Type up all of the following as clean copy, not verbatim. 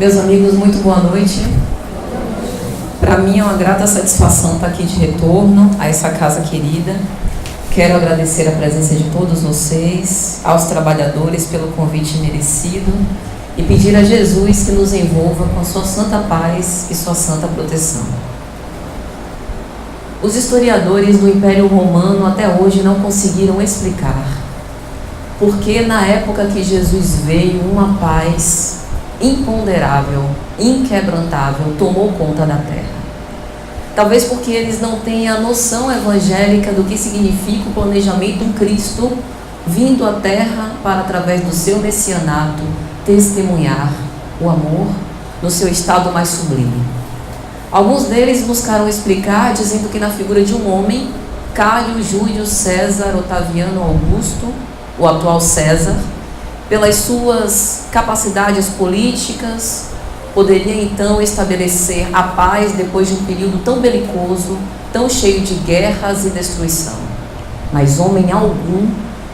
Meus amigos, muito boa noite. Para mim é uma grata satisfação estar aqui de retorno a essa casa querida. Quero agradecer a presença de todos vocês, aos trabalhadores pelo convite merecido e pedir a Jesus que nos envolva com a sua santa paz e sua santa proteção. Os historiadores do Império Romano até hoje não conseguiram explicar por que na época que Jesus veio uma paz imponderável, inquebrantável, tomou conta da terra. Talvez porque eles não têm a noção evangélica do que significa o planejamento em Cristo vindo à terra para, através do seu messianato, testemunhar o amor no seu estado mais sublime. Alguns deles buscaram explicar dizendo que na figura de um homem, Caio Júlio César Otaviano Augusto, o atual César, pelas suas capacidades políticas, poderia então estabelecer a paz depois de um período tão belicoso, tão cheio de guerras e destruição. Mas homem algum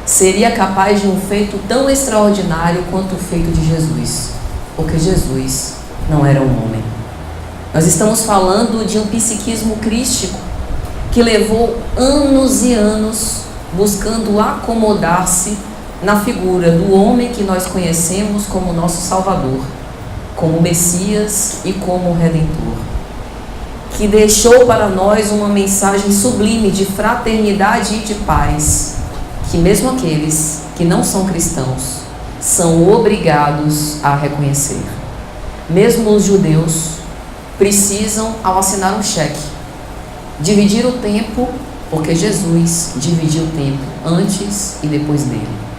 seria capaz de um feito tão extraordinário quanto o feito de Jesus, porque Jesus não era um homem. Nós estamos falando de um psiquismo crístico que levou anos e anos buscando acomodar-se na figura do homem que nós conhecemos como nosso Salvador, como Messias e como Redentor, que deixou para nós uma mensagem sublime de fraternidade e de paz, que mesmo aqueles que não são cristãos são obrigados a reconhecer. Mesmo os judeus precisam, ao assinar um cheque, dividir o tempo, porque Jesus dividiu o tempo antes e depois dele.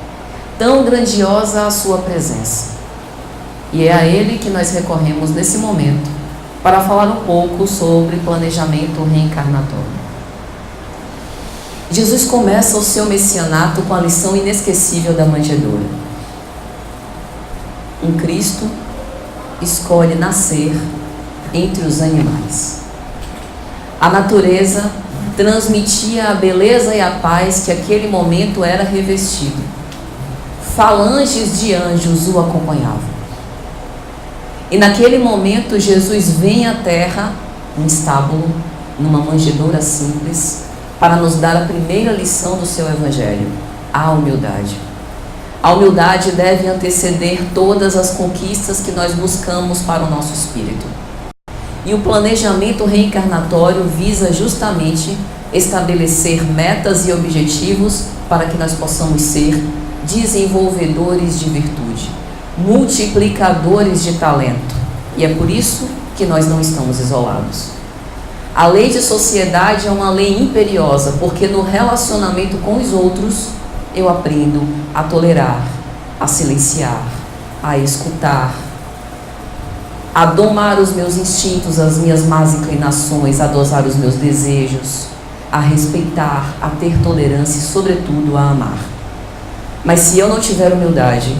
Tão grandiosa a sua presença. E é a Ele que nós recorremos nesse momento para falar um pouco sobre planejamento reencarnatório. Jesus começa o seu messianato com a lição inesquecível da manjedoura. Um Cristo escolhe nascer entre os animais. A natureza transmitia a beleza e a paz que aquele momento era revestido. Falanges de anjos o acompanhavam. E naquele momento Jesus vem à terra, num estábulo, numa manjedoura simples, para nos dar a primeira lição do seu evangelho, a humildade. A humildade deve anteceder todas as conquistas que nós buscamos para o nosso espírito. E o planejamento reencarnatório visa justamente estabelecer metas e objetivos para que nós possamos ser desenvolvedores de virtude, multiplicadores de talento. E é por isso que nós não estamos isolados. A lei de sociedade é uma lei imperiosa, porque no relacionamento com os outros eu aprendo a tolerar, a silenciar, a escutar, a domar os meus instintos, as minhas más inclinações, a dosar os meus desejos, a respeitar, a ter tolerância e, sobretudo, a amar. Mas se eu não tiver humildade,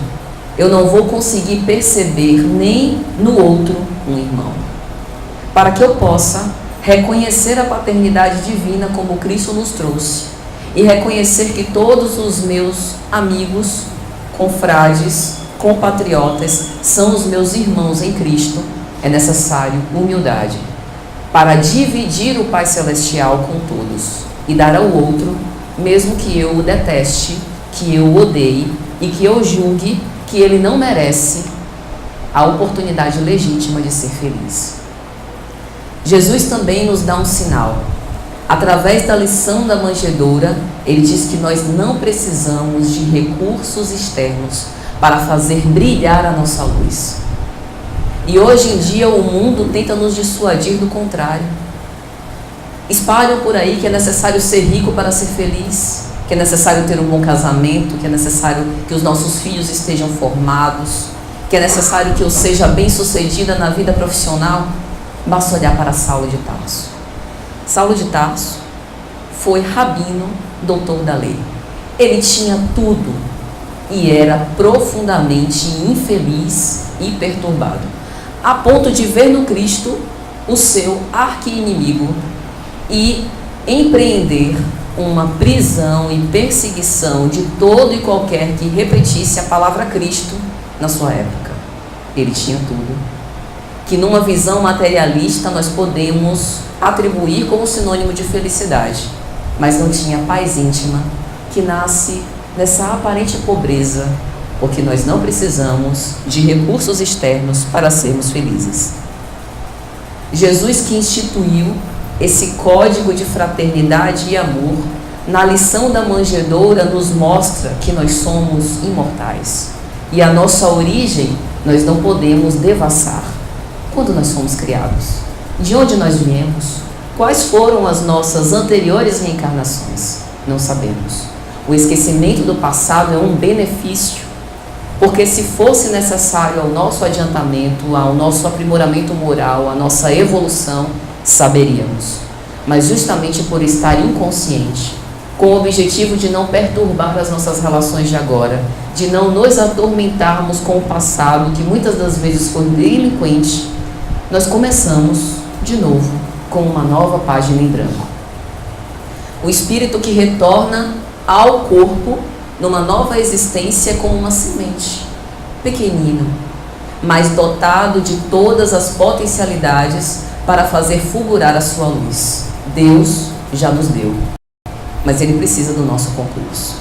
eu não vou conseguir perceber nem no outro um irmão. Para que eu possa reconhecer a paternidade divina como Cristo nos trouxe e reconhecer que todos os meus amigos, confrades, compatriotas são os meus irmãos em Cristo, é necessário humildade para dividir o Pai Celestial com todos e dar ao outro, mesmo que eu o deteste, que eu o odeie e que eu julgue que ele não merece, a oportunidade legítima de ser feliz. Jesus também nos dá um sinal. Através da lição da manjedoura, ele diz que nós não precisamos de recursos externos para fazer brilhar a nossa luz. E hoje em dia o mundo tenta nos dissuadir do contrário. Espalham por aí que é necessário ser rico para ser feliz, que é necessário ter um bom casamento, que é necessário que os nossos filhos estejam formados, que é necessário que eu seja bem-sucedida na vida profissional. Basta olhar para Saulo de Tarso. Saulo de Tarso foi rabino, doutor da lei. Ele tinha tudo e era profundamente infeliz e perturbado, a ponto de ver no Cristo o seu arqui-inimigo e empreender uma prisão e perseguição de todo e qualquer que repetisse a palavra Cristo na sua época. Ele tinha tudo que numa visão materialista nós podemos atribuir como sinônimo de felicidade, mas não tinha paz íntima, que nasce nessa aparente pobreza, porque nós não precisamos de recursos externos para sermos felizes. Jesus, que instituiu esse código de fraternidade e amor, na lição da manjedoura nos mostra que nós somos imortais e a nossa origem nós não podemos devassar. Quando nós fomos criados? De onde nós viemos? Quais foram as nossas anteriores reencarnações? Não sabemos. O esquecimento do passado é um benefício, porque se fosse necessário ao nosso adiantamento, ao nosso aprimoramento moral, à nossa evolução, saberíamos. Mas justamente por estar inconsciente, com o objetivo de não perturbar as nossas relações de agora, de não nos atormentarmos com o passado, que muitas das vezes foi delinquente, nós começamos de novo com uma nova página em branco. O espírito que retorna ao corpo numa nova existência como uma semente, pequenino, mas dotado de todas as potencialidades para fazer fulgurar a sua luz. Deus já nos deu, mas Ele precisa do nosso concurso.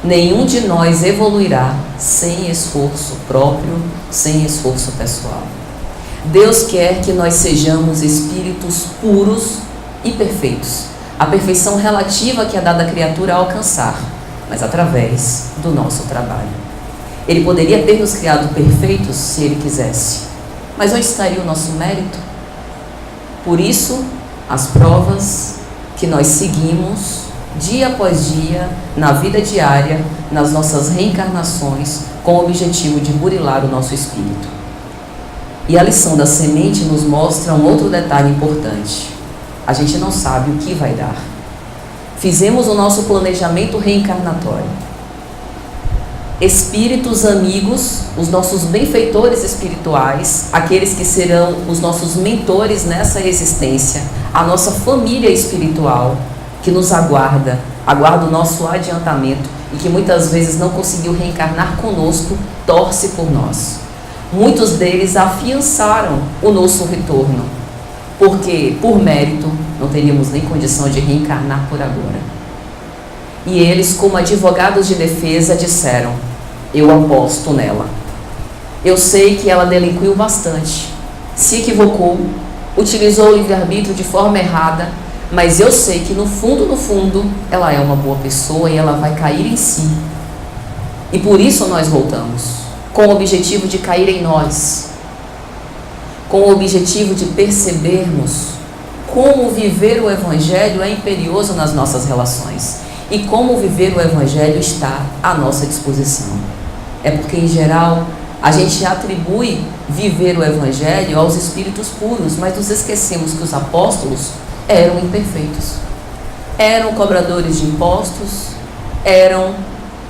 Nenhum de nós evoluirá sem esforço próprio, sem esforço pessoal. Deus quer que nós sejamos espíritos puros e perfeitos. A perfeição relativa que é dada à criatura a alcançar, mas através do nosso trabalho. Ele poderia ter nos criado perfeitos se Ele quisesse, mas onde estaria o nosso mérito? Por isso, as provas que nós seguimos dia após dia, na vida diária, nas nossas reencarnações, com o objetivo de burilar o nosso espírito. E a lição da semente nos mostra um outro detalhe importante. A gente não sabe o que vai dar. Fizemos o nosso planejamento reencarnatório. Espíritos amigos, os nossos benfeitores espirituais, aqueles que serão os nossos mentores nessa existência, a nossa família espiritual, que nos aguarda o nosso adiantamento e que muitas vezes não conseguiu reencarnar conosco, torce por nós. Muitos deles afiançaram o nosso retorno, porque por mérito não teríamos nem condição de reencarnar por agora. E eles, como advogados de defesa, disseram: eu aposto nela. Eu sei que ela delinquiu bastante, se equivocou, utilizou o livre-arbítrio de forma errada, mas eu sei que no fundo, ela é uma boa pessoa e ela vai cair em si. E por isso nós voltamos, com o objetivo de cair em nós, com o objetivo de percebermos como viver o Evangelho é imperioso nas nossas relações e como viver o Evangelho está à nossa disposição. É porque, em geral, a gente atribui viver o Evangelho aos espíritos puros, mas nos esquecemos que os apóstolos eram imperfeitos. Eram cobradores de impostos, eram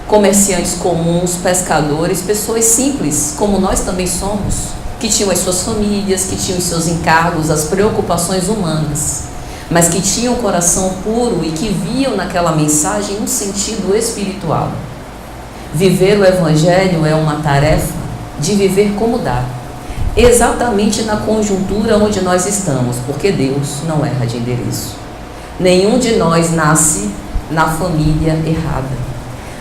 comerciantes comuns, pescadores, pessoas simples, como nós também somos, que tinham as suas famílias, que tinham os seus encargos, as preocupações humanas, mas que tinham um coração puro e que viam naquela mensagem um sentido espiritual. Viver o Evangelho é uma tarefa de viver como dá, exatamente na conjuntura onde nós estamos, porque Deus não erra de endereço. Nenhum de nós nasce na família errada.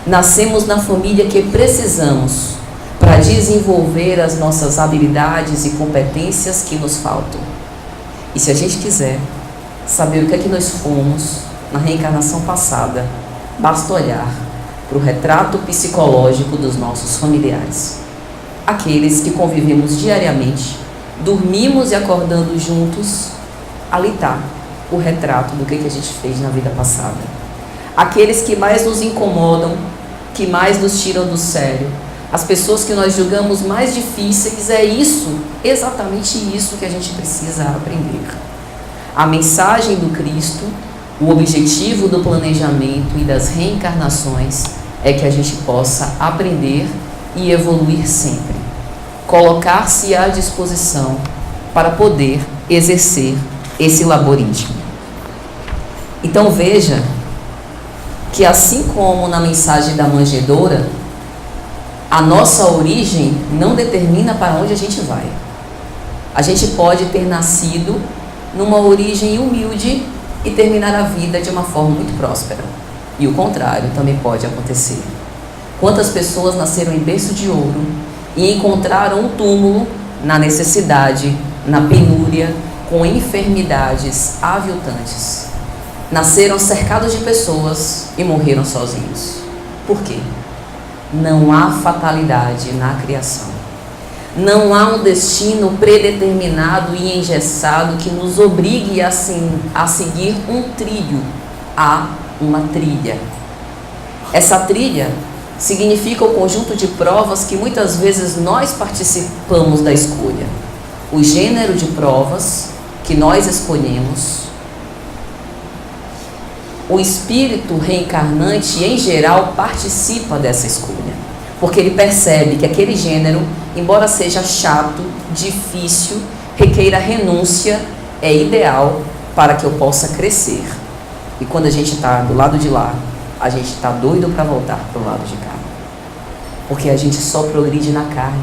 Nascemos na família que precisamos para desenvolver as nossas habilidades e competências que nos faltam. E se a gente quiser saber o que é que nós fomos na reencarnação passada, basta olhar para o retrato psicológico dos nossos familiares. Aqueles que convivemos diariamente, dormimos e acordando juntos, ali está o retrato do que a gente fez na vida passada. Aqueles que mais nos incomodam, que mais nos tiram do sério, as pessoas que nós julgamos mais difíceis, é isso, exatamente isso que a gente precisa aprender. A mensagem do Cristo, o objetivo do planejamento e das reencarnações é que a gente possa aprender e evoluir sempre. Colocar-se à disposição para poder exercer esse labor íntimo. Então veja que, assim como na mensagem da manjedoura, a nossa origem não determina para onde a gente vai. A gente pode ter nascido numa origem humilde e terminar a vida de uma forma muito próspera. E o contrário também pode acontecer. Quantas pessoas nasceram em berço de ouro e encontraram um túmulo na necessidade, na penúria, com enfermidades aviltantes. Nasceram cercados de pessoas e morreram sozinhos. Por quê? Não há fatalidade na criação. Não há um destino predeterminado e engessado que nos obrigue a seguir um trilho. Há uma trilha. Essa trilha significa o conjunto de provas que muitas vezes nós participamos da escolha. O gênero de provas que nós escolhemos. O espírito reencarnante, em geral, participa dessa escolha, porque ele percebe que aquele gênero, embora seja chato, difícil, requeira renúncia, é ideal para que eu possa crescer. E quando a gente está do lado de lá, a gente está doido para voltar para o lado de cá, porque a gente só progride na carne.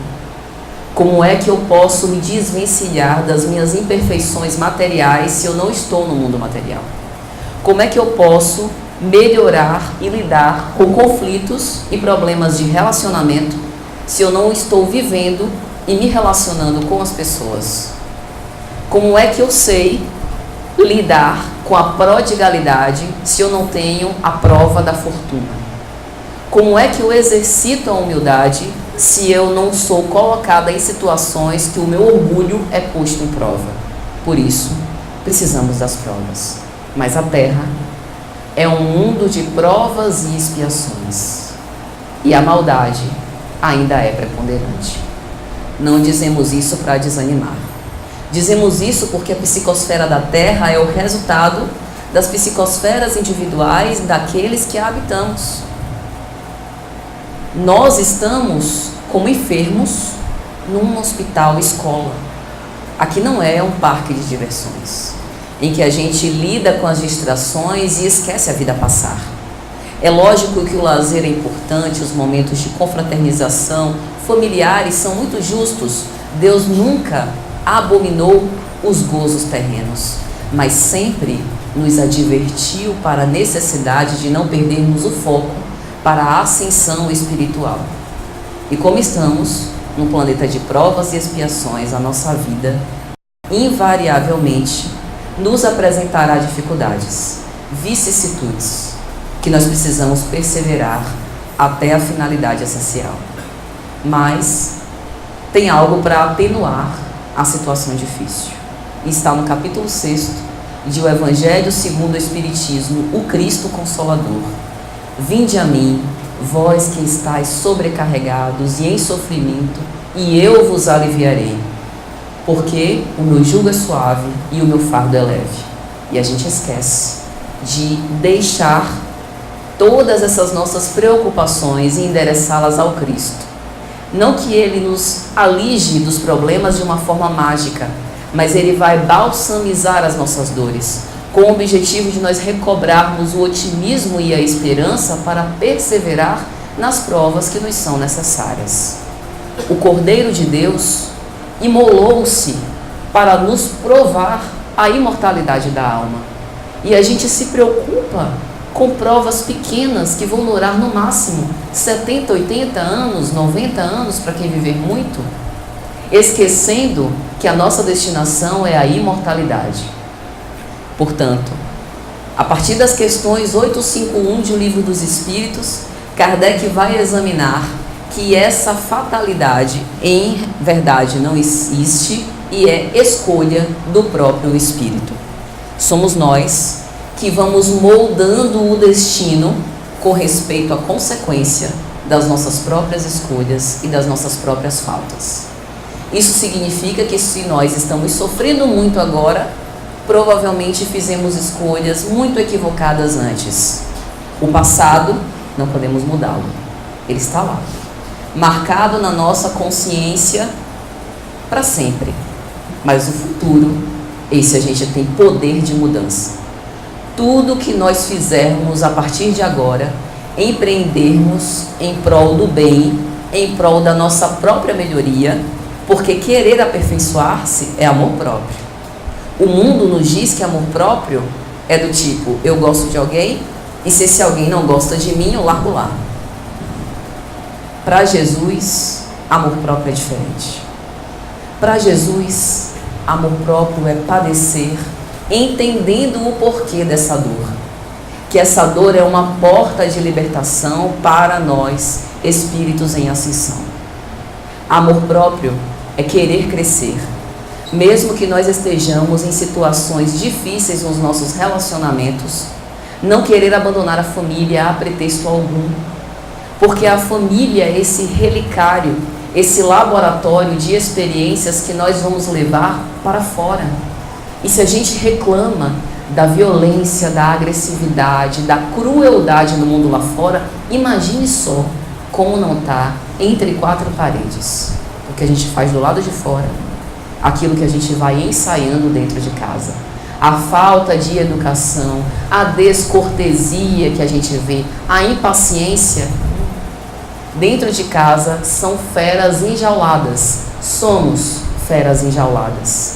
Como é que eu posso me desvencilhar das minhas imperfeições materiais se eu não estou no mundo material? Como é que eu posso melhorar e lidar com conflitos e problemas de relacionamento se eu não estou vivendo e me relacionando com as pessoas? Como é que eu sei lidar com a prodigalidade se eu não tenho a prova da fortuna? Como é que eu exercito a humildade se eu não sou colocada em situações que o meu orgulho é posto em prova? Por isso, precisamos das provas. Mas a Terra é um mundo de provas e expiações. E a maldade ainda é preponderante. Não dizemos isso para desanimar. Dizemos isso porque a psicosfera da Terra é o resultado das psicosferas individuais daqueles que a habitamos. Nós estamos como enfermos num hospital-escola. Aqui não é um parque de diversões, em que a gente lida com as distrações e esquece a vida passar. É lógico que o lazer é importante, os momentos de confraternização familiares são muito justos. Deus nunca abominou os gozos terrenos, mas sempre nos advertiu para a necessidade de não perdermos o foco para a ascensão espiritual. E como estamos num planeta de provas e expiações, a nossa vida invariavelmente nos apresentará dificuldades, vicissitudes, que nós precisamos perseverar até a finalidade essencial. Mas tem algo para atenuar a situação difícil. E está no capítulo 6 de O Evangelho segundo o Espiritismo, o Cristo Consolador. Vinde a mim, vós que estáis sobrecarregados e em sofrimento, e eu vos aliviarei. Porque o meu jugo é suave e o meu fardo é leve. E a gente esquece de deixar todas essas nossas preocupações e endereçá-las ao Cristo. Não que Ele nos alige dos problemas de uma forma mágica, mas Ele vai balsamizar as nossas dores, com o objetivo de nós recobrarmos o otimismo e a esperança para perseverar nas provas que nos são necessárias. O Cordeiro de Deus imolou-se para nos provar a imortalidade da alma. E a gente se preocupa com provas pequenas que vão durar no máximo 70, 80 anos, 90 anos para quem viver muito, esquecendo que a nossa destinação é a imortalidade. Portanto, a partir das questões 851 de O Livro dos Espíritos, Kardec vai examinar que essa fatalidade em verdade não existe e é escolha do próprio Espírito. Somos nós que vamos moldando o destino com respeito à consequência das nossas próprias escolhas e das nossas próprias faltas. Isso significa que se nós estamos sofrendo muito agora, provavelmente fizemos escolhas muito equivocadas antes. O passado, não podemos mudá-lo. Ele está lá, marcado na nossa consciência para sempre. Mas o futuro, esse a gente tem poder de mudança. Tudo que nós fizermos a partir de agora, empreendermos em prol do bem, em prol da nossa própria melhoria, Porque querer aperfeiçoar-se é amor próprio. O mundo nos diz que amor próprio é do tipo, eu gosto de alguém, e se esse alguém não gosta de mim, eu largo lá. Para Jesus, amor próprio é diferente. Para Jesus, amor próprio é padecer, entendendo o porquê dessa dor. Que essa dor é uma porta de libertação para nós, espíritos em ascensão. Amor próprio é querer crescer. Mesmo que nós estejamos em situações difíceis nos nossos relacionamentos, não querer abandonar a família a pretexto algum. Porque a família é esse relicário, esse laboratório de experiências que nós vamos levar para fora. E se a gente reclama da violência, da agressividade, da crueldade no mundo lá fora, imagine só como não está entre quatro paredes. O que a gente faz do lado de fora, aquilo que a gente vai ensaiando dentro de casa. A falta de educação, a descortesia que a gente vê, a impaciência. Dentro de casa são feras enjauladas. Somos feras enjauladas.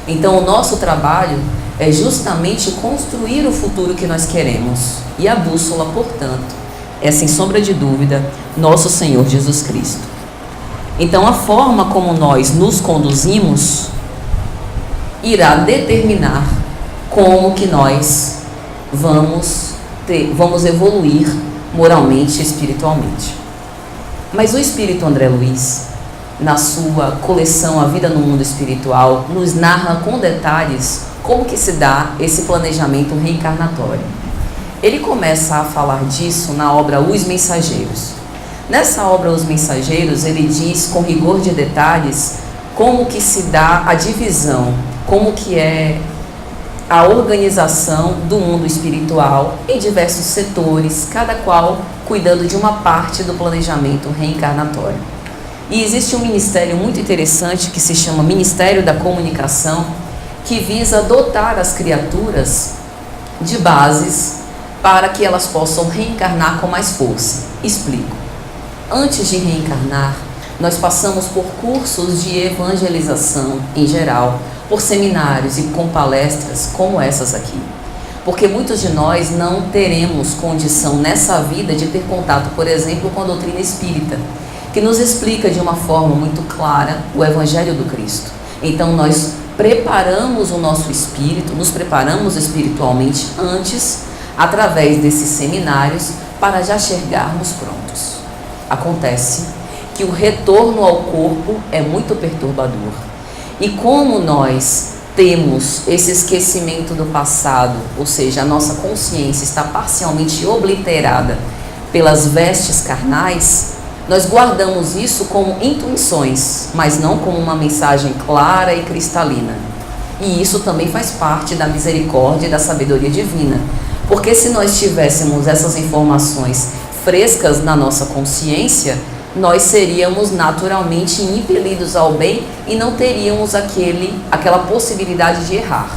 Então o nosso trabalho é justamente construir o futuro que nós queremos. E a bússola, portanto, é sem sombra de dúvida, nosso Senhor Jesus Cristo. Então a forma como nós nos conduzimos irá determinar como que nós vamos evoluir moralmente e espiritualmente. Mas o Espírito André Luiz, na sua coleção A Vida no Mundo Espiritual, nos narra com detalhes como que se dá esse planejamento reencarnatório. Ele começa a falar disso na obra Os Mensageiros. Nessa obra Os Mensageiros, ele diz com rigor de detalhes como que se dá a divisão, como que é a organização do mundo espiritual em diversos setores, cada qual cuidando de uma parte do planejamento reencarnatório. E existe um ministério muito interessante que se chama Ministério da Comunicação, que visa dotar as criaturas de bases para que elas possam reencarnar com mais força. Explico. Antes de reencarnar, nós passamos por cursos de evangelização em geral, por seminários e com palestras como essas aqui. Porque muitos de nós não teremos condição nessa vida de ter contato, por exemplo, com a doutrina espírita, que nos explica de uma forma muito clara o Evangelho do Cristo. Então nós preparamos o nosso espírito, nos preparamos espiritualmente antes, através desses seminários, para já chegarmos prontos. Acontece que o retorno ao corpo é muito perturbador. E como nós temos esse esquecimento do passado, ou seja, a nossa consciência está parcialmente obliterada pelas vestes carnais, nós guardamos isso como intuições, mas não como uma mensagem clara e cristalina. E isso também faz parte da misericórdia e da sabedoria divina. Porque se nós tivéssemos essas informações frescas na nossa consciência, nós seríamos naturalmente impelidos ao bem e não teríamos aquela possibilidade de errar.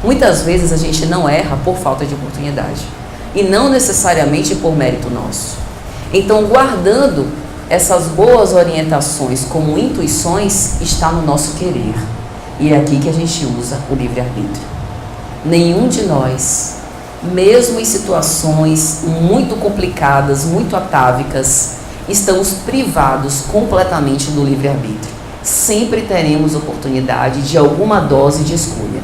Muitas vezes a gente não erra por falta de oportunidade e não necessariamente por mérito nosso. Então, guardando essas boas orientações como intuições, está no nosso querer. E é aqui que a gente usa o livre-arbítrio. Nenhum de nós, mesmo em situações muito complicadas, muito atávicas, estamos privados completamente do livre-arbítrio. Sempre teremos oportunidade de alguma dose de escolha.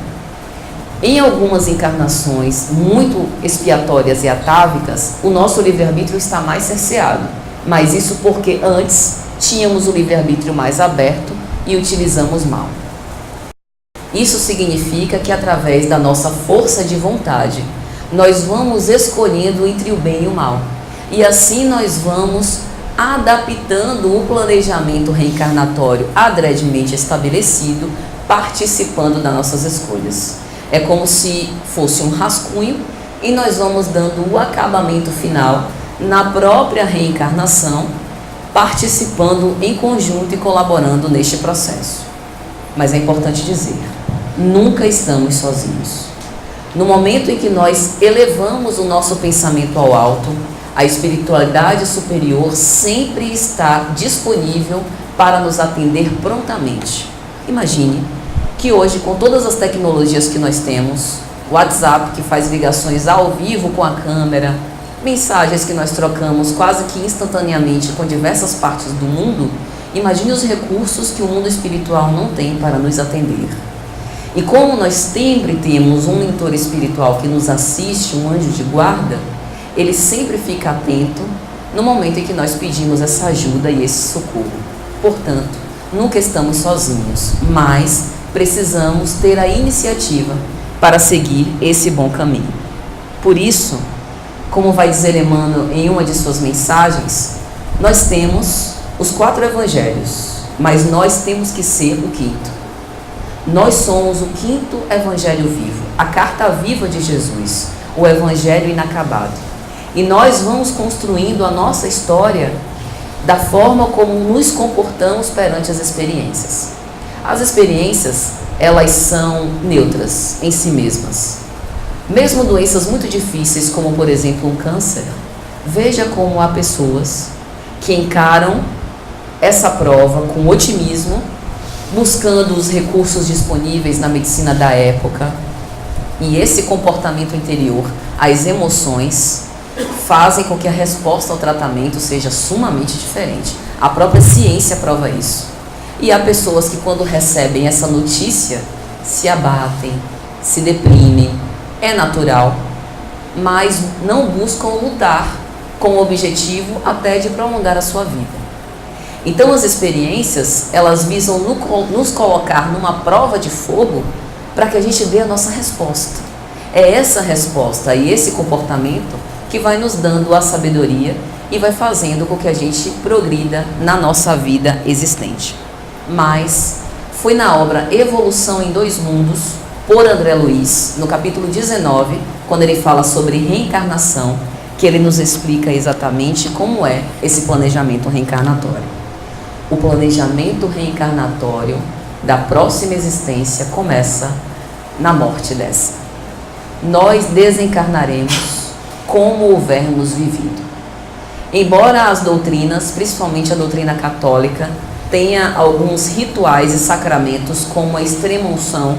Em algumas encarnações muito expiatórias e atávicas, o nosso livre-arbítrio está mais cerceado. Mas isso porque antes tínhamos o livre-arbítrio mais aberto e utilizamos mal. Isso significa que através da nossa força de vontade, nós vamos escolhendo entre o bem e o mal. E assim nós vamos adaptando o planejamento reencarnatório adredemente estabelecido, participando das nossas escolhas. É como se fosse um rascunho e nós vamos dando o acabamento final na própria reencarnação, participando em conjunto e colaborando neste processo. Mas é importante dizer, nunca estamos sozinhos. No momento em que nós elevamos o nosso pensamento ao alto, a espiritualidade superior sempre está disponível para nos atender prontamente. Imagine que hoje, com todas as tecnologias que nós temos, o WhatsApp que faz ligações ao vivo com a câmera, mensagens que nós trocamos quase que instantaneamente com diversas partes do mundo, imagine os recursos que o mundo espiritual não tem para nos atender. E como nós sempre temos um mentor espiritual que nos assiste, um anjo de guarda, ele sempre fica atento no momento em que nós pedimos essa ajuda e esse socorro. Portanto, nunca estamos sozinhos, mas precisamos ter a iniciativa para seguir esse bom caminho. Por isso, como vai dizer Emmanuel em uma de suas mensagens, nós temos os 4 evangelhos, mas nós temos que ser o 5º. Nós somos o 5º evangelho vivo, a carta viva de Jesus, o evangelho inacabado. E nós vamos construindo a nossa história da forma como nos comportamos perante as experiências. As experiências, elas são neutras em si mesmas. Mesmo doenças muito difíceis, como por exemplo um câncer, veja como há pessoas que encaram essa prova com otimismo, buscando os recursos disponíveis na medicina da época, e esse comportamento interior, as emoções, fazem com que a resposta ao tratamento seja sumamente diferente. A própria ciência prova isso. E há pessoas que, quando recebem essa notícia, se abatem, se deprimem, é natural, mas não buscam lutar com o objetivo até de prolongar a sua vida. Então as experiências, elas visam nos colocar numa prova de fogo para que a gente dê a nossa resposta. É essa resposta e esse comportamento que vai nos dando a sabedoria e vai fazendo com que a gente progrida na nossa vida existente. Mas foi na obra Evolução em Dois Mundos, por André Luiz, no capítulo 19, quando ele fala sobre reencarnação, que ele nos explica exatamente como é esse planejamento reencarnatório. O planejamento reencarnatório da próxima existência começa na morte dessa. Nós desencarnaremos como houvermos vivido. Embora as doutrinas, principalmente a doutrina católica, tenha alguns rituais e sacramentos, como a extrema-unção,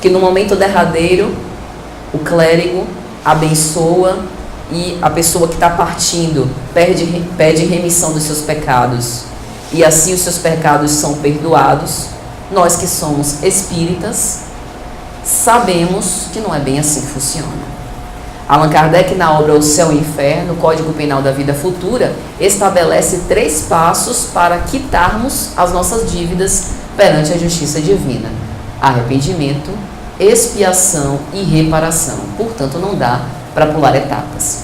que no momento derradeiro o clérigo abençoa e a pessoa que está partindo pede remissão dos seus pecados, e assim os seus pecados são perdoados. Nós que somos espíritas sabemos que não é bem assim que funciona. Allan Kardec, na obra O Céu e o Inferno, Código Penal da Vida Futura, estabelece 3 passos para quitarmos as nossas dívidas perante a justiça divina: arrependimento, expiação e reparação. Portanto, não dá para pular etapas.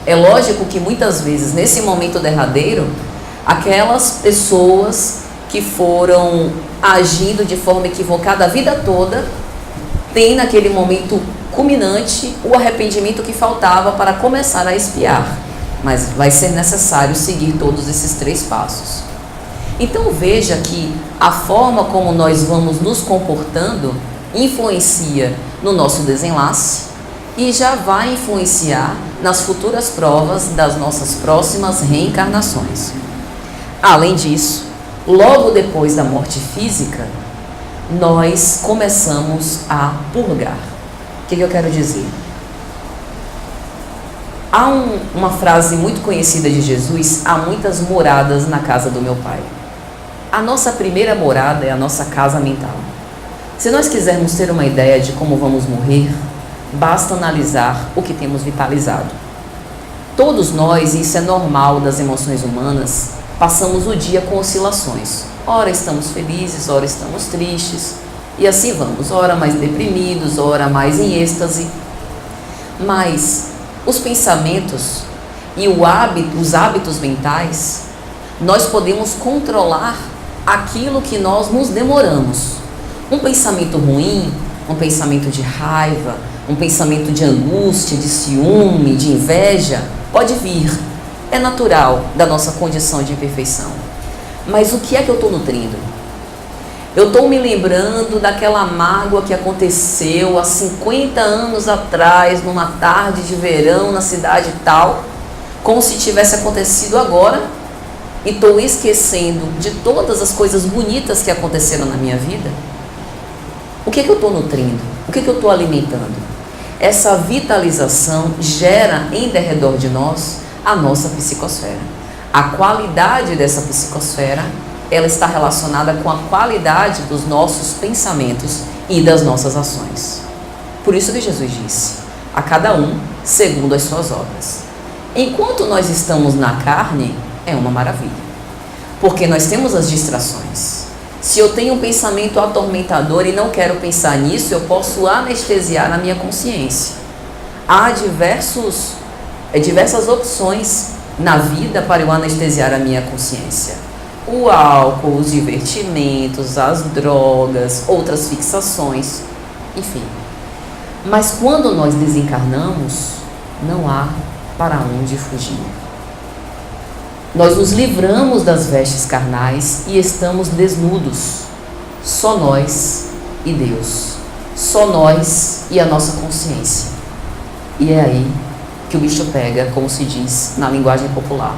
É lógico que muitas vezes, nesse momento derradeiro, aquelas pessoas que foram agindo de forma equivocada a vida toda, têm naquele momento culminante o arrependimento que faltava para começar a expiar, mas vai ser necessário seguir todos esses 3 passos. Então veja que a forma como nós vamos nos comportando influencia no nosso desenlace e já vai influenciar nas futuras provas das nossas próximas reencarnações. Além disso, logo depois da morte física, nós começamos a purgar. O que eu quero dizer? Há uma frase muito conhecida de Jesus: há muitas moradas na casa do meu Pai. A nossa primeira morada é a nossa casa mental. Se nós quisermos ter uma ideia de como vamos morrer, basta analisar o que temos vitalizado. Todos nós, e isso é normal das emoções humanas, passamos o dia com oscilações. Ora estamos felizes, ora estamos tristes, e assim vamos, ora mais deprimidos, ora mais em êxtase. Mas os pensamentos e os hábitos mentais, nós podemos controlar aquilo que nós nos demoramos. Um pensamento ruim, um pensamento de raiva, um pensamento de angústia, de ciúme, de inveja, pode vir. É natural da nossa condição de imperfeição. Mas o que é que eu estou nutrindo? Eu estou me lembrando daquela mágoa que aconteceu há 50 anos atrás, numa tarde de verão, na cidade tal, como se tivesse acontecido agora. e estou esquecendo de todas as coisas bonitas que aconteceram na minha vida? O que eu estou nutrindo? O que eu estou alimentando? Essa vitalização gera em derredor de nós a nossa psicosfera. A qualidade dessa psicosfera, ela está relacionada com a qualidade dos nossos pensamentos e das nossas ações. Por isso que Jesus disse, a cada um segundo as suas obras. Enquanto nós estamos na carne, é uma maravilha, porque nós temos as distrações. Se eu tenho um pensamento atormentador e não quero pensar nisso, eu posso anestesiar a minha consciência. Há diversas opções na vida para eu anestesiar a minha consciência. O álcool, os divertimentos, as drogas, outras fixações, enfim. Mas quando nós desencarnamos, não há para onde fugir. Nós nos livramos das vestes carnais e estamos desnudos. Só nós e Deus. Só nós e a nossa consciência. E é aí que o bicho pega, como se diz na linguagem popular.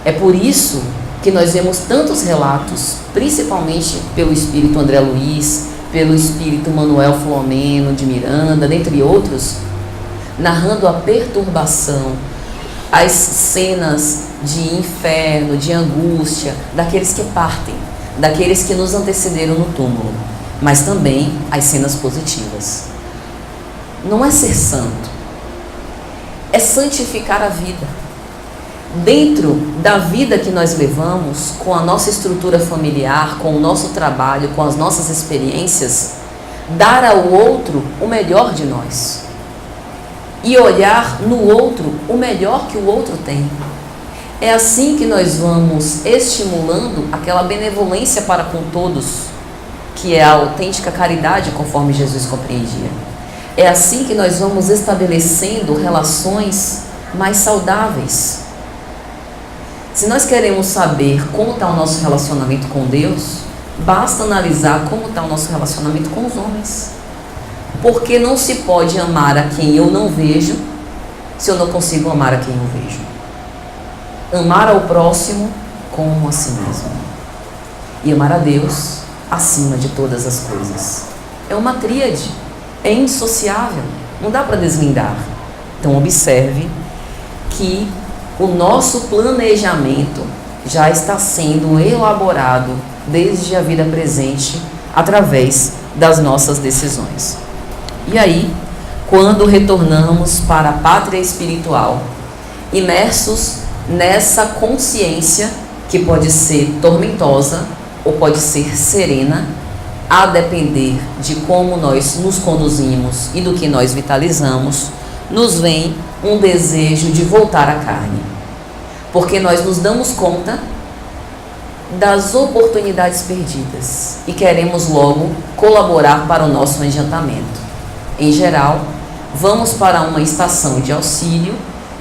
É por isso que nós vemos tantos relatos, principalmente pelo espírito André Luiz, pelo espírito Manuel Filomeno de Miranda, dentre outros, narrando a perturbação, as cenas de inferno, de angústia, daqueles que partem, daqueles que nos antecederam no túmulo, mas também as cenas positivas. Não é ser santo, é santificar a vida. Dentro da vida que nós levamos, com a nossa estrutura familiar, com o nosso trabalho, com as nossas experiências, dar ao outro o melhor de nós. E olhar no outro o melhor que o outro tem. É assim que nós vamos estimulando aquela benevolência para com todos, que é a autêntica caridade, conforme Jesus compreendia. É assim que nós vamos estabelecendo relações mais saudáveis. Se nós queremos saber como está o nosso relacionamento com Deus, basta analisar como está o nosso relacionamento com os homens. Porque não se pode amar a quem eu não vejo, se eu não consigo amar a quem eu vejo. Amar ao próximo como a si mesmo. E amar a Deus acima de todas as coisas. É uma tríade, é indissociável, não dá para deslindar. Então observe que o nosso planejamento já está sendo elaborado desde a vida presente através das nossas decisões. E aí, quando retornamos para a pátria espiritual, imersos nessa consciência que pode ser tormentosa ou pode ser serena, a depender de como nós nos conduzimos e do que nós vitalizamos, nos vem um desejo de voltar à carne. Porque nós nos damos conta das oportunidades perdidas e queremos logo colaborar para o nosso adiantamento. Em geral, vamos para uma estação de auxílio,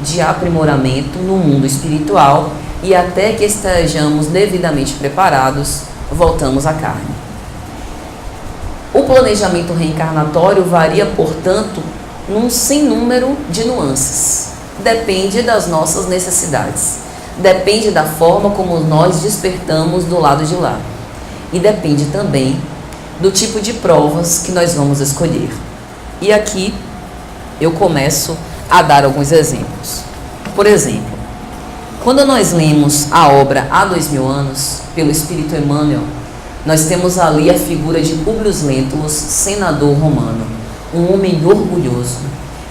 de aprimoramento no mundo espiritual e até que estejamos devidamente preparados, voltamos à carne. O planejamento reencarnatório varia, portanto, num sem número de nuances. Depende das nossas necessidades. Depende da forma como nós despertamos do lado de lá. E depende também do tipo de provas que nós vamos escolher. E aqui eu começo a dar alguns exemplos. Por exemplo, quando nós lemos a obra Há 2000 anos, pelo Espírito Emmanuel, nós temos ali a figura de Públio Lentulus, senador romano, um homem orgulhoso,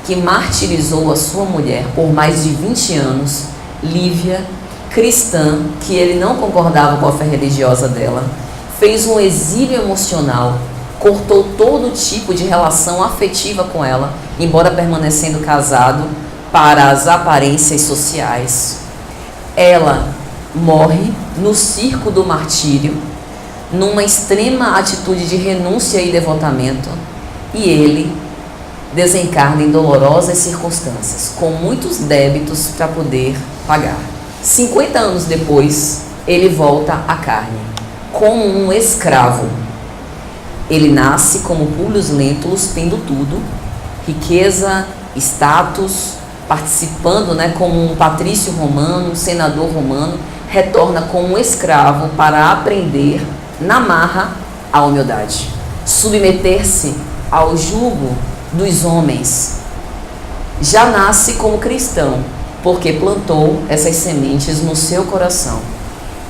que martirizou a sua mulher por mais de 20 anos, Lívia, cristã, que ele não concordava com a fé religiosa dela, fez um exílio emocional, cortou todo tipo de relação afetiva com ela, embora permanecendo casado, para as aparências sociais. Ela morre no circo do martírio, numa extrema atitude de renúncia e devotamento, e ele desencarna em dolorosas circunstâncias, com muitos débitos para poder pagar. 50 anos depois, ele volta à carne, como um escravo. Ele nasce como Públio Lentulus, tendo tudo, riqueza, status, participando como um patrício romano, um senador romano, retorna como um escravo para aprender, na marra, a humildade. Submeter-se ao jugo dos homens. Já nasce como cristão, porque plantou essas sementes no seu coração.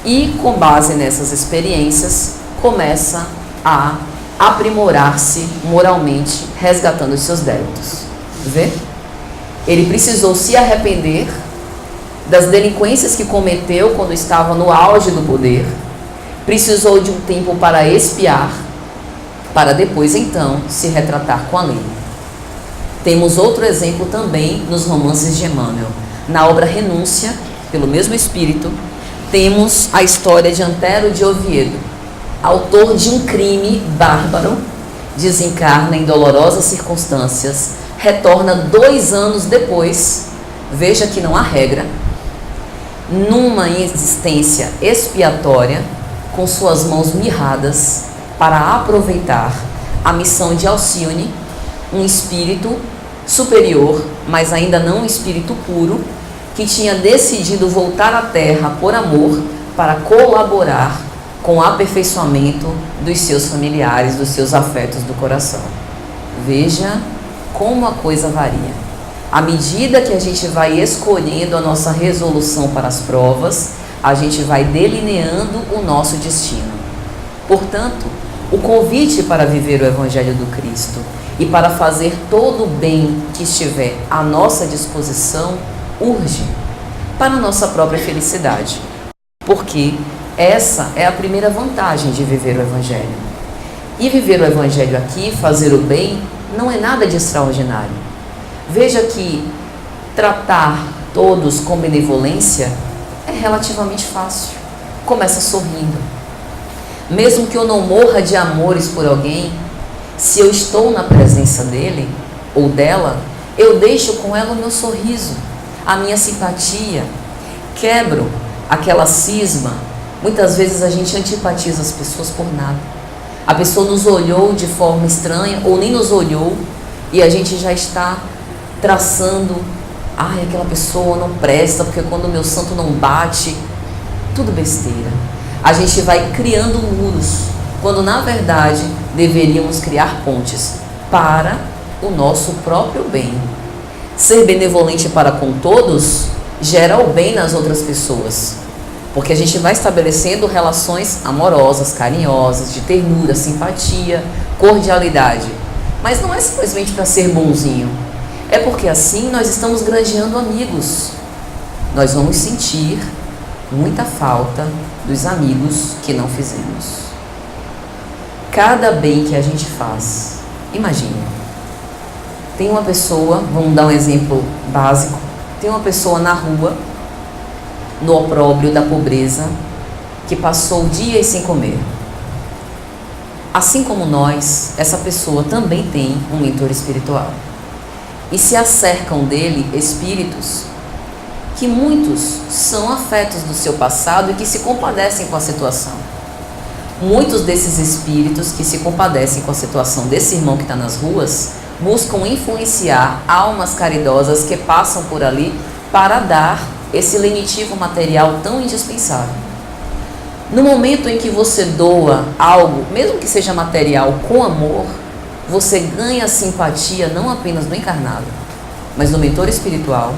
E, com base nessas experiências, começa a aprimorar-se moralmente, resgatando os seus débitos. Vê? Ele precisou se arrepender das delinquências que cometeu quando estava no auge do poder, precisou de um tempo para expiar, para depois então se retratar com a lei. Temos outro exemplo também nos romances de Emmanuel. Na obra Renúncia, pelo mesmo espírito, temos a história de Antero de Oviedo, autor de um crime bárbaro, desencarna em dolorosas circunstâncias, retorna 2 anos depois, veja que não há regra, numa existência expiatória, com suas mãos mirradas, para aproveitar a missão de Alcione, um espírito superior, mas ainda não um espírito puro, que tinha decidido voltar à Terra por amor para colaborar com o aperfeiçoamento dos seus familiares, dos seus afetos do coração. Veja como a coisa varia. À medida que a gente vai escolhendo a nossa resolução para as provas, a gente vai delineando o nosso destino. Portanto, o convite para viver o Evangelho do Cristo e para fazer todo o bem que estiver à nossa disposição urge para a nossa própria felicidade. Porque essa é a primeira vantagem de viver o Evangelho. E viver o Evangelho aqui, fazer o bem, não é nada de extraordinário. Veja que tratar todos com benevolência é relativamente fácil. Começa sorrindo. Mesmo que eu não morra de amores por alguém, se eu estou na presença dele ou dela, eu deixo com ela o meu sorriso, a minha simpatia, quebro aquela cisma. Muitas vezes a gente antipatiza as pessoas por nada. A pessoa nos olhou de forma estranha ou nem nos olhou e a gente já está traçando, aquela pessoa não presta, porque quando o meu santo não bate, tudo besteira. A gente vai criando muros, quando na verdade deveríamos criar pontes para o nosso próprio bem. Ser benevolente para com todos gera o bem nas outras pessoas, porque a gente vai estabelecendo relações amorosas, carinhosas, de ternura, simpatia, cordialidade. Mas não é simplesmente para ser bonzinho. É porque assim nós estamos granjeando amigos. Nós vamos sentir muita falta dos amigos que não fizemos. Cada bem que a gente faz, imagine, tem uma pessoa, vamos dar um exemplo básico, tem uma pessoa na rua, no opróbrio da pobreza, que passou dias sem comer. Assim como nós, essa pessoa também tem um mentor espiritual. E se acercam dele espíritos que muitos são afetos do seu passado e que se compadecem com a situação. Muitos desses espíritos que se compadecem com a situação desse irmão que está nas ruas buscam influenciar almas caridosas que passam por ali para dar esse lenitivo material tão indispensável. No momento em que você doa algo, mesmo que seja material, com amor, você ganha a simpatia não apenas do encarnado, mas do mentor espiritual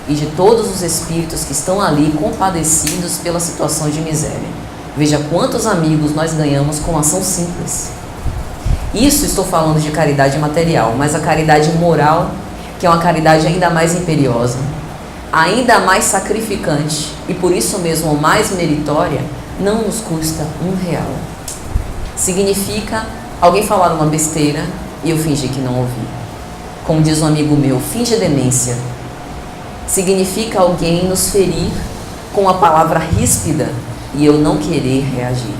e de todos os espíritos que estão ali compadecidos pela situação de miséria. Veja quantos amigos nós ganhamos com ação simples. Isso estou falando de caridade material, mas a caridade moral, que é uma caridade ainda mais imperiosa, ainda mais sacrificante e por isso mesmo mais meritória, não nos custa R$1. Significa alguém falar uma besteira e eu fingir que não ouvi. Como diz um amigo meu, finge demência. Significa alguém nos ferir com a palavra ríspida e eu não querer reagir.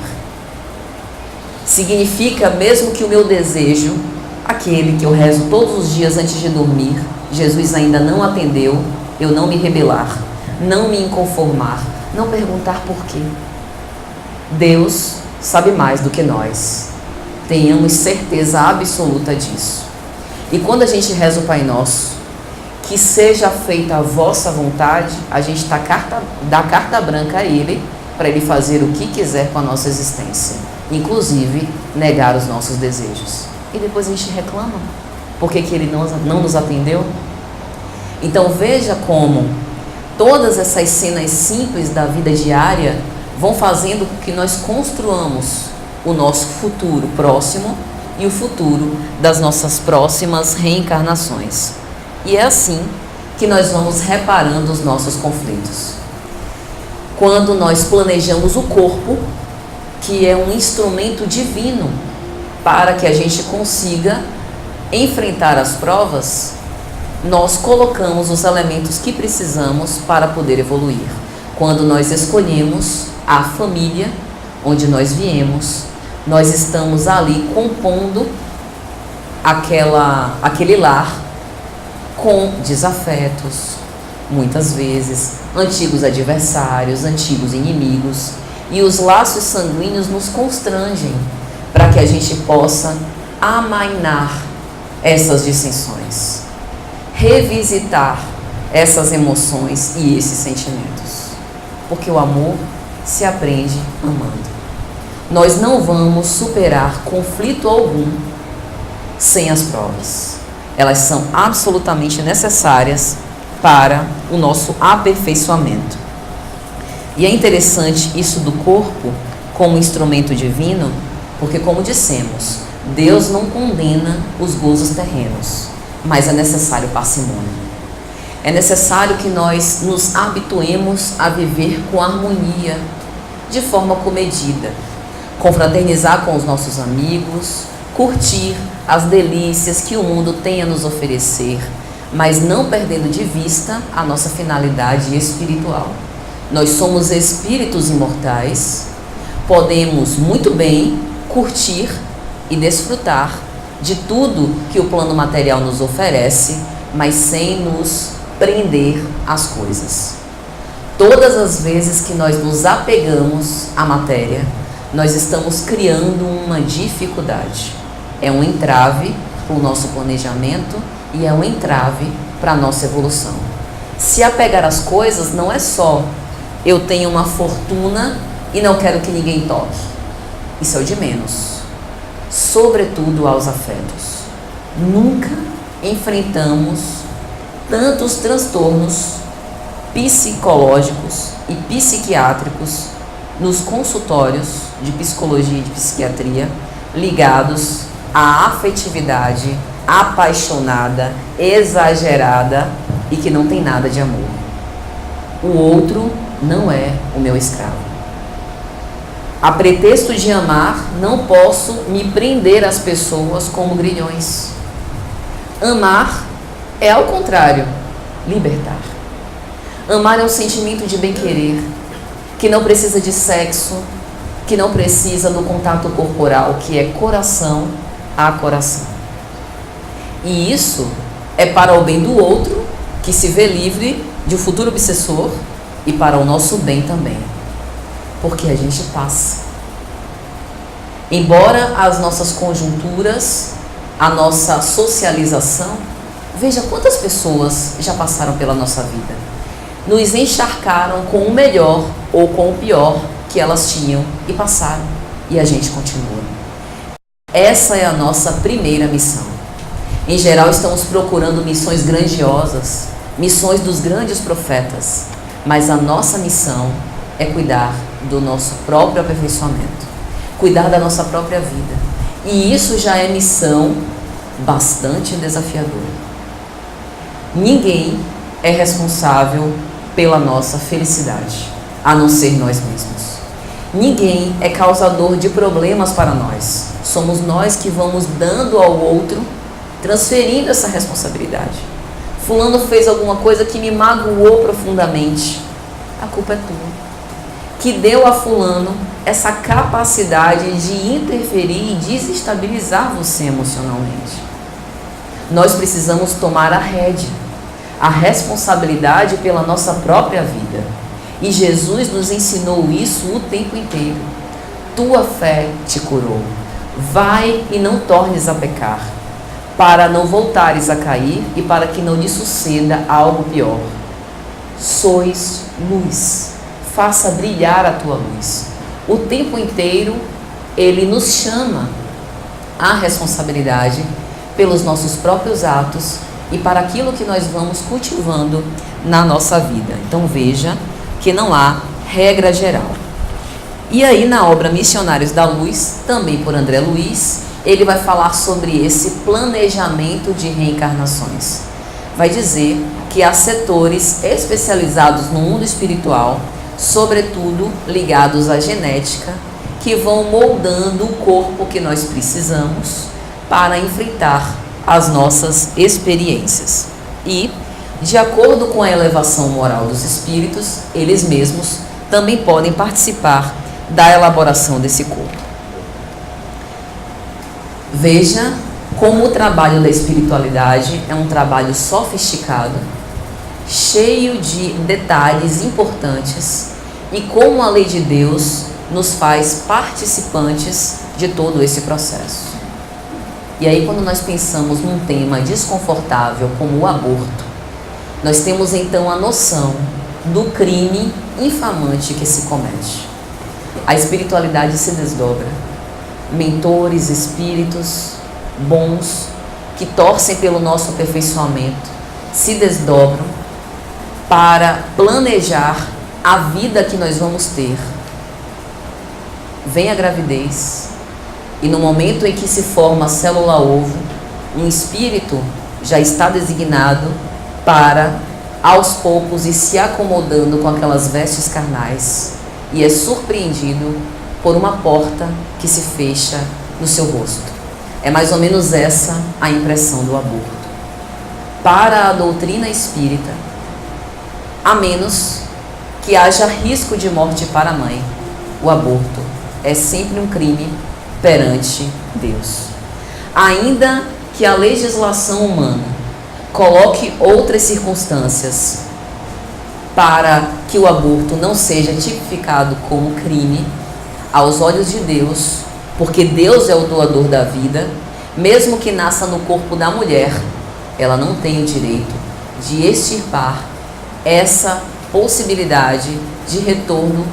Significa mesmo que o meu desejo, aquele que eu rezo todos os dias antes de dormir, Jesus ainda não atendeu, eu não me rebelar, não me inconformar, não perguntar por quê. Deus sabe mais do que nós. Tenhamos certeza absoluta disso. E quando a gente reza o Pai Nosso, que seja feita a vossa vontade, a gente dá carta branca a Ele, para Ele fazer o que quiser com a nossa existência, inclusive negar os nossos desejos. E depois a gente reclama, porque que Ele não nos atendeu? Então veja como todas essas cenas simples da vida diária vão fazendo com que nós construamos o nosso futuro próximo e o futuro das nossas próximas reencarnações. E é assim que nós vamos reparando os nossos conflitos. Quando nós planejamos o corpo, que é um instrumento divino para que a gente consiga enfrentar as provas, nós colocamos os elementos que precisamos para poder evoluir. Quando nós escolhemos a família onde nós viemos, nós estamos ali compondo aquele lar com desafetos, muitas vezes, antigos adversários, antigos inimigos, e os laços sanguíneos nos constrangem para que a gente possa amainar essas dissensões, revisitar essas emoções e esses sentimentos, porque o amor se aprende amando. Nós não vamos superar conflito algum sem as provas. Elas são absolutamente necessárias para o nosso aperfeiçoamento. E é interessante isso do corpo como instrumento divino, porque, como dissemos, Deus não condena os gozos terrenos, mas é necessário parcimônia. É necessário que nós nos habituemos a viver com harmonia, de forma comedida, confraternizar com os nossos amigos, curtir as delícias que o mundo tem a nos oferecer, mas não perdendo de vista a nossa finalidade espiritual. Nós somos espíritos imortais, podemos muito bem curtir e desfrutar de tudo que o plano material nos oferece, mas sem nos prender às coisas. Todas as vezes que nós nos apegamos à matéria, nós estamos criando uma dificuldade. É um entrave para o nosso planejamento e é um entrave para a nossa evolução. Se apegar às coisas não é só eu tenho uma fortuna e não quero que ninguém toque. Isso é o de menos. Sobretudo aos afetos. Nunca enfrentamos tantos transtornos psicológicos e psiquiátricos nos consultórios de psicologia e de psiquiatria ligados à afetividade apaixonada, exagerada e que não tem nada de amor. O outro não é o meu escravo. A pretexto de amar, não posso me prender às pessoas como grilhões. Amar é, ao contrário, libertar. Amar é um sentimento de bem-querer, que não precisa de sexo, que não precisa do contato corporal, que é coração a coração. E isso é para o bem do outro, que se vê livre de um futuro obsessor, e para o nosso bem também, porque a gente passa. Embora as nossas conjunturas, a nossa socialização, veja quantas pessoas já passaram pela nossa vida, nos encharcaram com o melhor ou com o pior que elas tinham e passaram, e a gente continua. Essa é a nossa primeira missão. Em geral, estamos procurando missões grandiosas, missões dos grandes profetas, mas a nossa missão é cuidar do nosso próprio aperfeiçoamento, cuidar da nossa própria vida. E isso já é missão bastante desafiadora. Ninguém é responsável pela nossa felicidade, a não ser nós mesmos. Ninguém é causador de problemas para nós. Somos nós que vamos dando ao outro, transferindo essa responsabilidade. Fulano fez alguma coisa que me magoou profundamente. A culpa é tua. Que deu a fulano essa capacidade de interferir e desestabilizar você emocionalmente. Nós precisamos tomar a rédea, a responsabilidade pela nossa própria vida. E Jesus nos ensinou isso o tempo inteiro. Tua fé te curou. Vai e não tornes a pecar. para não voltares a cair e para que não lhe suceda algo pior. Sois luz, faça brilhar a tua luz. O tempo inteiro ele nos chama à responsabilidade pelos nossos próprios atos e para aquilo que nós vamos cultivando na nossa vida. Então veja que não há regra geral. E aí na obra Missionários da Luz, também por André Luiz, ele vai falar sobre esse planejamento de reencarnações. Vai dizer que há setores especializados no mundo espiritual, sobretudo ligados à genética, que vão moldando o corpo que nós precisamos para enfrentar as nossas experiências. E, de acordo com a elevação moral dos espíritos, eles mesmos também podem participar da elaboração desse corpo. Veja como o trabalho da espiritualidade é um trabalho sofisticado, cheio de detalhes importantes e como a lei de Deus nos faz participantes de todo esse processo. E aí, quando nós pensamos num tema desconfortável como o aborto, nós temos então a noção do crime infamante que se comete. A espiritualidade se desdobra. Mentores, espíritos bons que torcem pelo nosso aperfeiçoamento se desdobram para planejar a vida que nós vamos ter. Vem a gravidez e no momento em que se forma a célula-ovo, um espírito já está designado para, aos poucos, ir se acomodando com aquelas vestes carnais e é surpreendido por uma porta que se fecha no seu rosto. É mais ou menos essa a impressão do aborto. Para a doutrina espírita, a menos que haja risco de morte para a mãe, o aborto é sempre um crime perante Deus. Ainda que a legislação humana coloque outras circunstâncias para que o aborto não seja tipificado como crime, aos olhos de Deus, porque Deus é o doador da vida, mesmo que nasça no corpo da mulher, ela não tem o direito de extirpar essa possibilidade de retorno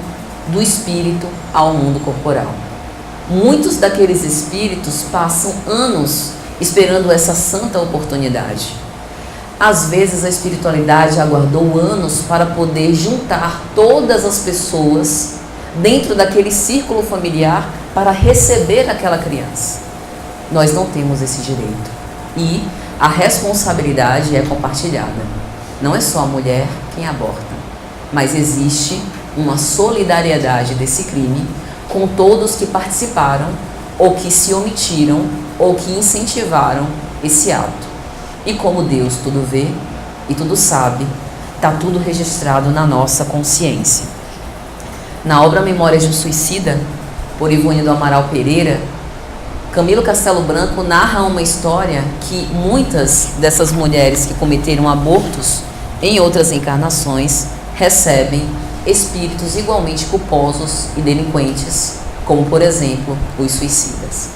do espírito ao mundo corporal. Muitos daqueles espíritos passam anos esperando essa santa oportunidade. Às vezes a espiritualidade aguardou anos para poder juntar todas as pessoas dentro daquele círculo familiar para receber aquela criança. Nós não temos esse direito. E a responsabilidade é compartilhada. Não é só a mulher quem aborta, mas existe uma solidariedade desse crime com todos que participaram, ou que se omitiram, ou que incentivaram esse ato. E como Deus tudo vê e tudo sabe, está tudo registrado na nossa consciência. Na obra Memórias de um Suicida, por Ivone do Amaral Pereira, Camilo Castelo Branco narra uma história que muitas dessas mulheres que cometeram abortos em outras encarnações recebem espíritos igualmente culposos e delinquentes, como por exemplo os suicidas.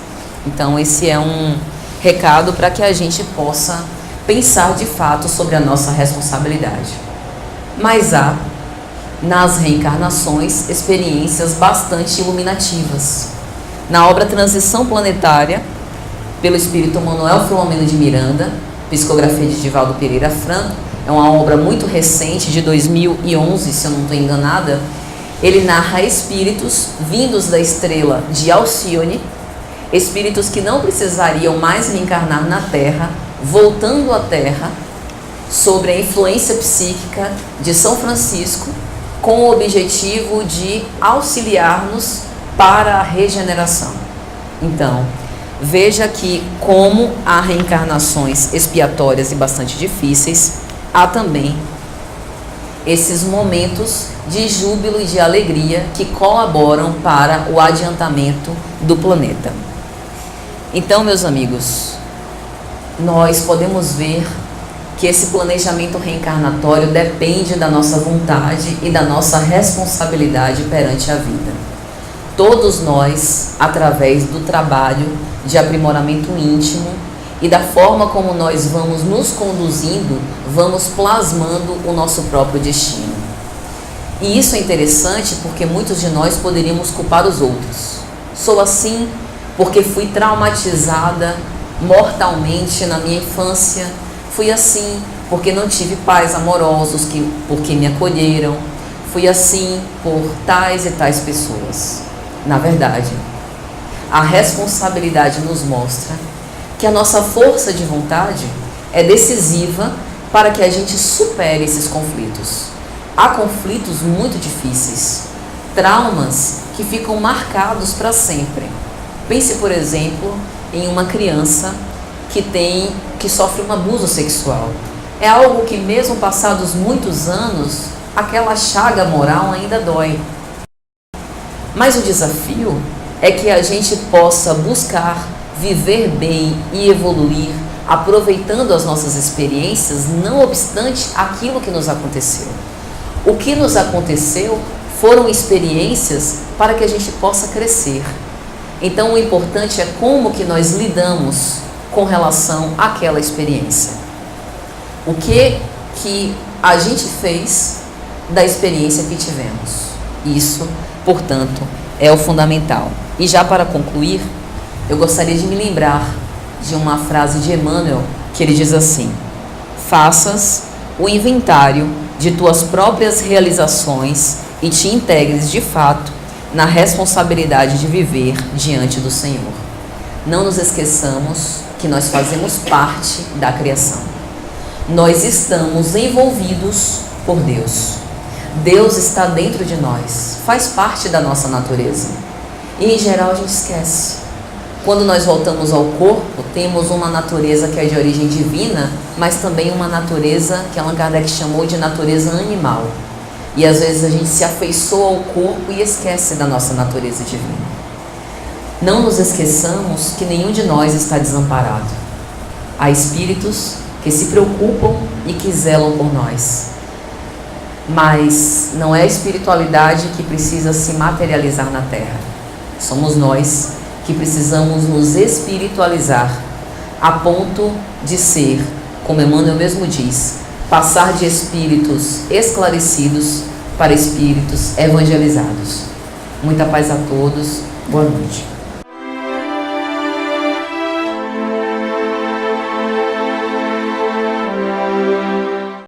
Então esse é um recado para que a gente possa pensar de fato sobre a nossa responsabilidade. Mas há nas reencarnações experiências bastante iluminativas. Na obra Transição Planetária, pelo espírito Manuel Filomeno de Miranda, psicografia de Divaldo Pereira Franco, é uma obra muito recente, de 2011, se eu não estou enganada. Ele narra espíritos vindos da estrela de Alcione, espíritos que não precisariam mais reencarnar na Terra, voltando à Terra, sobre a influência psíquica de São Francisco, com o objetivo de auxiliar-nos para a regeneração. Então, veja que como há reencarnações expiatórias e bastante difíceis, há também esses momentos de júbilo e de alegria que colaboram para o adiantamento do planeta. Então, meus amigos, nós podemos ver que esse planejamento reencarnatório depende da nossa vontade e da nossa responsabilidade perante a vida. Todos nós, através do trabalho de aprimoramento íntimo E da forma como nós vamos nos conduzindo, vamos plasmando o nosso próprio destino. E isso é interessante porque muitos de nós poderíamos culpar os outros. Sou assim porque fui traumatizada mortalmente na minha infância. Fui assim porque não tive pais amorosos porque me acolheram. Fui assim por tais e tais pessoas. Na verdade, a responsabilidade nos mostra que a nossa força de vontade é decisiva para que a gente supere esses conflitos. Há conflitos muito difíceis, traumas que ficam marcados para sempre. Pense, por exemplo, em uma criança que sofre um abuso sexual. É algo que, mesmo passados muitos anos, aquela chaga moral ainda dói. Mas o desafio é que a gente possa buscar viver bem e evoluir, aproveitando as nossas experiências, não obstante aquilo que nos aconteceu. O que nos aconteceu foram experiências para que a gente possa crescer. Então o importante é como que nós lidamos com relação àquela experiência. O que a gente fez da experiência que tivemos. Isso, portanto, é o fundamental. E já para concluir, eu gostaria de me lembrar de uma frase de Emmanuel, que ele diz assim: faças o inventário de tuas próprias realizações e te integres de fato na responsabilidade de viver diante do Senhor. Não nos esqueçamos que nós fazemos parte da criação. Nós estamos envolvidos por Deus. Deus está dentro de nós, faz parte da nossa natureza. E em geral a gente esquece. Quando nós voltamos ao corpo, temos uma natureza que é de origem divina, mas também uma natureza que Allan Kardec chamou de natureza animal. E às vezes a gente se afeiçoa ao corpo e esquece da nossa natureza divina. Não nos esqueçamos que nenhum de nós está desamparado. Há espíritos que se preocupam e que zelam por nós. Mas não é a espiritualidade que precisa se materializar na Terra. Somos nós que precisamos nos espiritualizar a ponto de ser, como Emmanuel mesmo diz, passar de espíritos esclarecidos para espíritos evangelizados. Muita paz a todos. Boa noite.